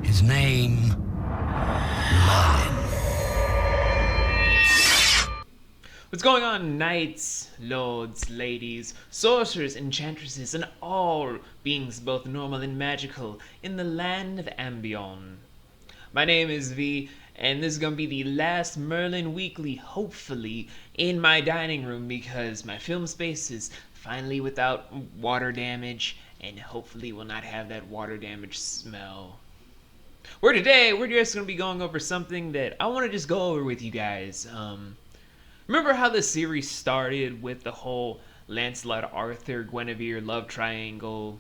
His name, Merlin. What's going on, knights, lords, ladies, sorcerers, enchantresses, and all beings both normal and magical in the land of Ambion? My name is V, and this is going to be the last Merlin Weekly, hopefully, in my dining room because my film space is finally without water damage and hopefully will not have that water damage smell. We're just going to be going over something that I want to just go over with you guys. Remember how the series started with the whole Lancelot, Arthur, Guinevere love triangle?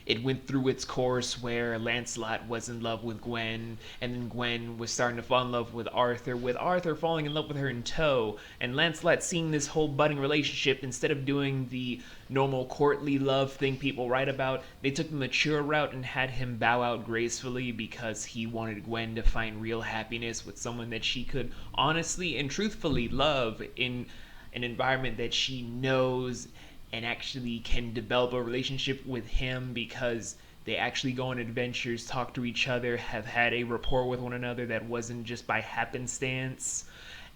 It went through its course where Lancelot was in love with Gwen, and then Gwen was starting to fall in love with Arthur falling in love with her in tow, and Lancelot seeing this whole budding relationship, instead of doing the normal courtly love thing people write about, they took the mature route and had him bow out gracefully because he wanted Gwen to find real happiness with someone that she could honestly and truthfully love in an environment that she knows and actually can develop a relationship with him because they actually go on adventures, talk to each other, have had a rapport with one another that wasn't just by happenstance.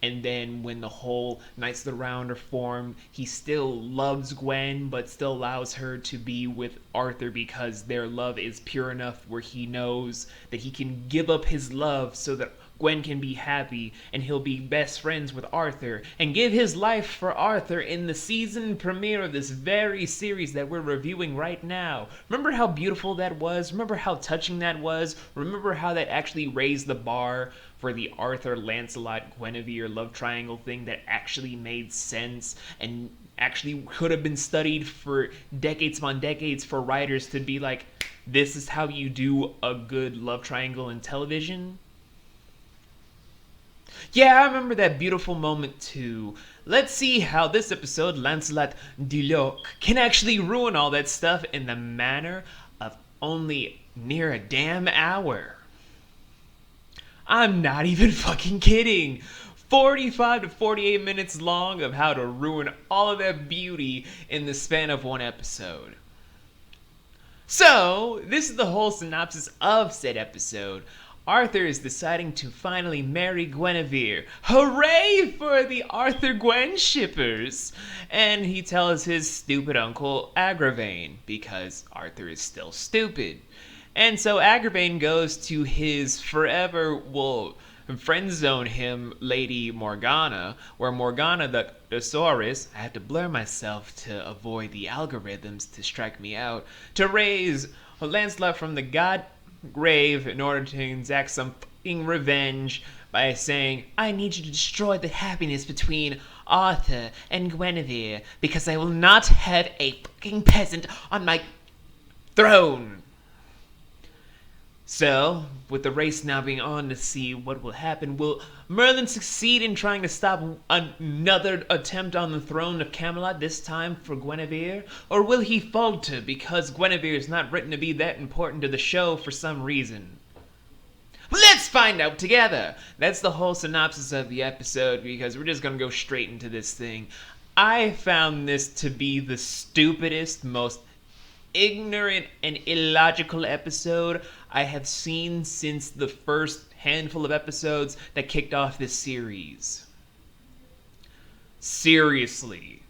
And then when the whole Knights of the Round are formed, he still loves Gwen, but still allows her to be with Arthur because their love is pure enough where he knows that he can give up his love so that Gwen can be happy, and he'll be best friends with Arthur and give his life for Arthur in the season premiere of this very series that we're reviewing right now. Remember how beautiful that was? Remember how touching that was? Remember how that actually raised the bar for the Arthur, Lancelot, Guinevere love triangle thing that actually made sense and actually could have been studied for decades upon decades for writers to be like, this is how you do a good love triangle in television? Yeah, I remember that beautiful moment too. Let's see how this episode, Lancelot du Lac, can actually ruin all that stuff in the manner of only near a damn hour. I'm not even fucking kidding. 45 to 48 minutes long of how to ruin all of that beauty in the span of one episode. So, this is the whole synopsis of said episode. Arthur is deciding to finally marry Guinevere. Hooray for the Arthur-Gwen shippers! And he tells his stupid uncle Agravain, because Arthur is still stupid. And so Agravain goes to his forever, friend zone him Lady Morgana, where Morgana the Thesaurus, I had to blur myself to avoid the algorithms to strike me out, to raise Lancelot from the god grave in order to exact some fucking revenge by saying, I need you to destroy the happiness between Arthur and Guinevere because I will not have a fucking peasant on my throne. So, with the race now being on to see what will happen, will Merlin succeed in trying to stop another attempt on the throne of Camelot, this time for Guinevere? Or will he falter because Guinevere is not written to be that important to the show for some reason? Let's find out together! That's the whole synopsis of the episode because we're just gonna go straight into this thing. I found this to be the stupidest, most ignorant and illogical episode I have seen since the first handful of episodes that kicked off this series. Seriously.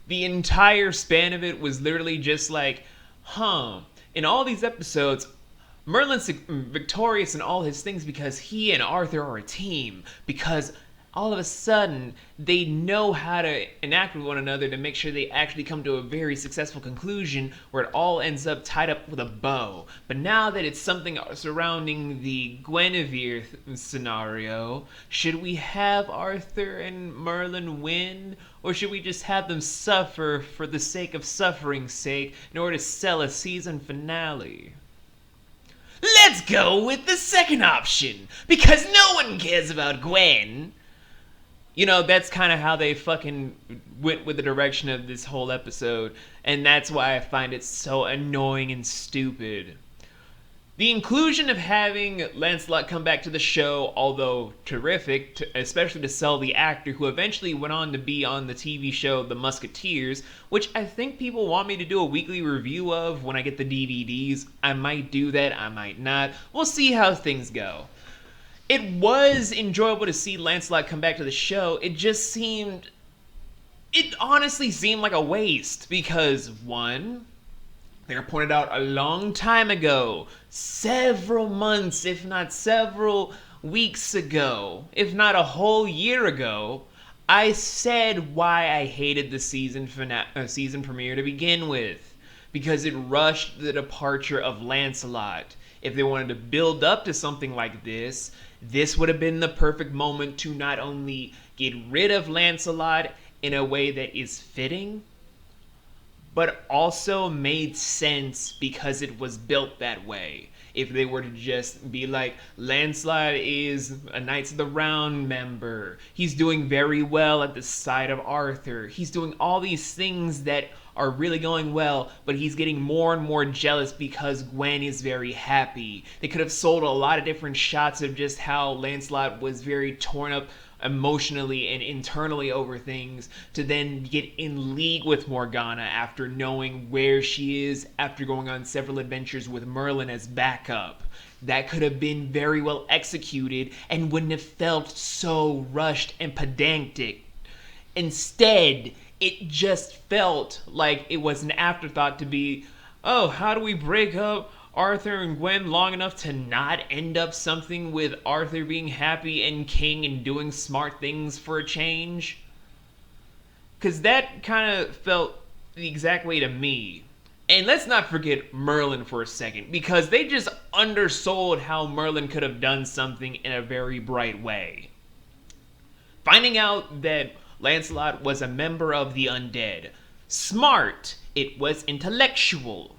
The entire span of it was literally just like, in all these episodes, Merlin's victorious in all his things because he and Arthur are a team, because all of a sudden, they know how to enact with one another to make sure they actually come to a very successful conclusion where it all ends up tied up with a bow. But now that it's something surrounding the Guinevere scenario, should we have Arthur and Merlin win? Or should we just have them suffer for the sake of suffering's sake in order to sell a season finale? Let's go with the second option, because no one cares about Gwen. You know, that's kind of how they fucking went with the direction of this whole episode, and that's why I find it so annoying and stupid. The inclusion of having Lancelot come back to the show, although terrific, especially to sell the actor who eventually went on to be on the TV show The Musketeers, which I think people want me to do a weekly review of when I get the DVDs. I might do that, I might not. We'll see how things go. It was enjoyable to see Lancelot come back to the show. It honestly seemed like a waste because, one, they were pointed out a long time ago, several months, if not several weeks ago, if not a whole year ago, I said why I hated the season premiere to begin with. Because it rushed the departure of Lancelot. If they wanted to build up to something like this would have been the perfect moment to not only get rid of Lancelot in a way that is fitting, but also made sense because it was built that way. If they were to just be like, Lancelot is a Knights of the Round member, he's doing very well at the side of Arthur, he's doing all these things that are really going well, but he's getting more and more jealous because Gwen is very happy. They could have sold a lot of different shots of just how Lancelot was very torn up emotionally and internally over things to then get in league with Morgana after knowing where she is after going on several adventures with Merlin as backup. That could have been very well executed and wouldn't have felt so rushed and pedantic. Instead, it just felt like it was an afterthought to be, oh, how do we break up Arthur and Gwen long enough to not end up something with Arthur being happy and king and doing smart things for a change? Because that kind of felt the exact way to me. And let's not forget Merlin for a second, because they just undersold how Merlin could have done something in a very bright way. Finding out that Lancelot was a member of the undead. Smart. It was intellectual.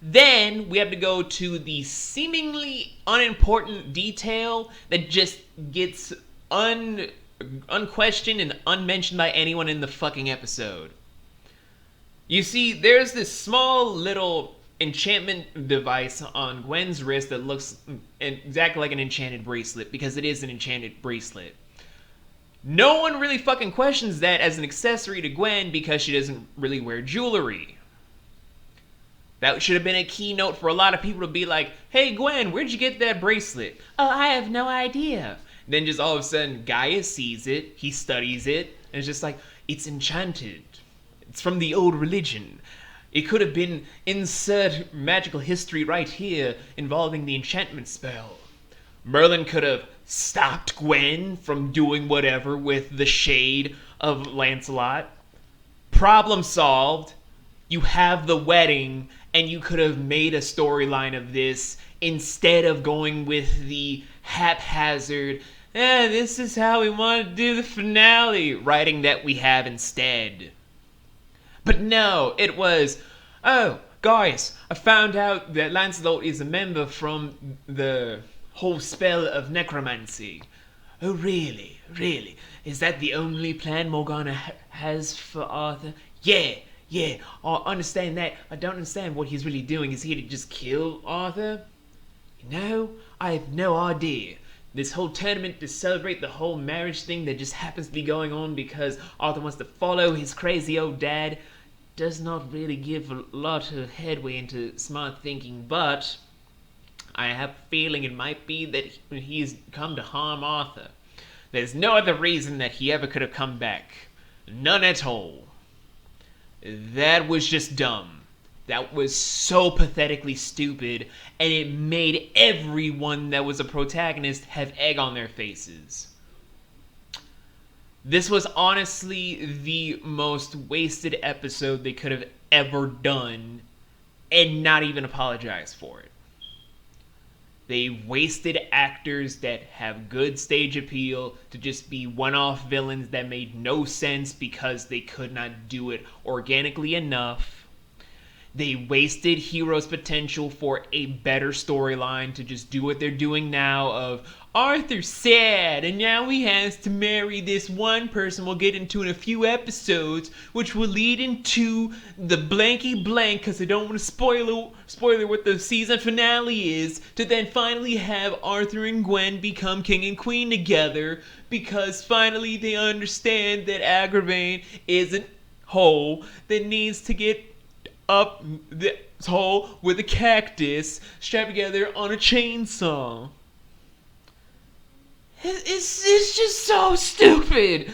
Then we have to go to the seemingly unimportant detail that just gets unquestioned and unmentioned by anyone in the fucking episode. You see, there's this small little enchantment device on Gwen's wrist that looks exactly like an enchanted bracelet, because it is an enchanted bracelet. No one really fucking questions that as an accessory to Gwen because she doesn't really wear jewelry. That should have been a keynote for a lot of people to be like, hey Gwen, where'd you get that bracelet? Oh, I have no idea. Then just all of a sudden, Gaia sees it, he studies it, and it's just like, it's enchanted. It's from the old religion. It could have been insert magical history right here involving the enchantment spell. Merlin could have stopped Gwen from doing whatever with the shade of Lancelot. Problem solved. You have the wedding, and you could have made a storyline of this instead of going with the haphazard, this is how we want to do the finale writing that we have instead. But no, it was, oh, guys, I found out that Lancelot is a member from the whole spell of necromancy. Oh, really? Really? Is that the only plan Morgana has for Arthur? Yeah, I understand that. I don't understand what he's really doing. Is he to just kill Arthur? No, I have no idea. This whole tournament to celebrate the whole marriage thing that just happens to be going on because Arthur wants to follow his crazy old dad does not really give a lot of headway into smart thinking, but I have a feeling it might be that he's come to harm Arthur. There's no other reason that he ever could have come back. None at all. That was just dumb. That was so pathetically stupid, and it made everyone that was a protagonist have egg on their faces. This was honestly the most wasted episode they could have ever done, and not even apologize for it. They wasted actors that have good stage appeal to just be one-off villains that made no sense because they could not do it organically enough. They wasted Hero's potential for a better storyline to just do what they're doing now of Arthur's sad and now he has to marry this one person we'll get into in a few episodes, which will lead into the blanky blank because I don't want to spoiler what the season finale is, to then finally have Arthur and Gwen become king and queen together because finally they understand that Agravain isn't whole, that needs to get up this hole with a cactus strapped together on a chainsaw. It's just so stupid.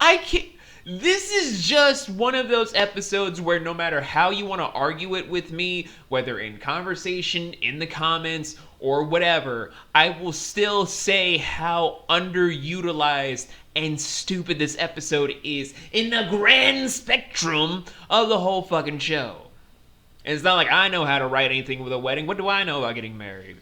I can't. This is just one of those episodes where no matter how you want to argue it with me, whether in conversation, in the comments, or whatever, I will still say how underutilized and stupid this episode is in the grand spectrum of the whole fucking show. And it's not like I know how to write anything with a wedding. What do I know about getting married?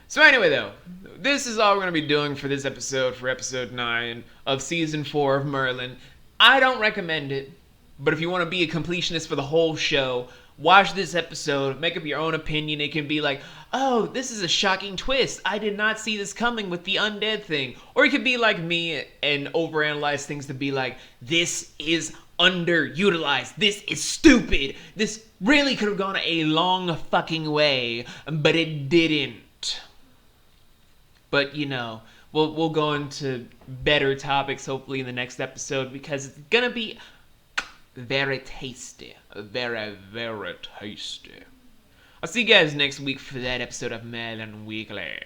So anyway, though, this is all we're going to be doing for this episode, for episode 9 of season 4 of Merlin. I don't recommend it, but if you want to be a completionist for the whole show, watch this episode, make up your own opinion. It can be like, oh, this is a shocking twist. I did not see this coming with the undead thing. Or you could be like me and overanalyze things to be like, this is underutilized. This is stupid. This really could have gone a long fucking way, but it didn't. But, you know, we'll go into better topics hopefully in the next episode because it's going to be very tasty. Very, very tasty. I'll see you guys next week for that episode of Merlin Weekly.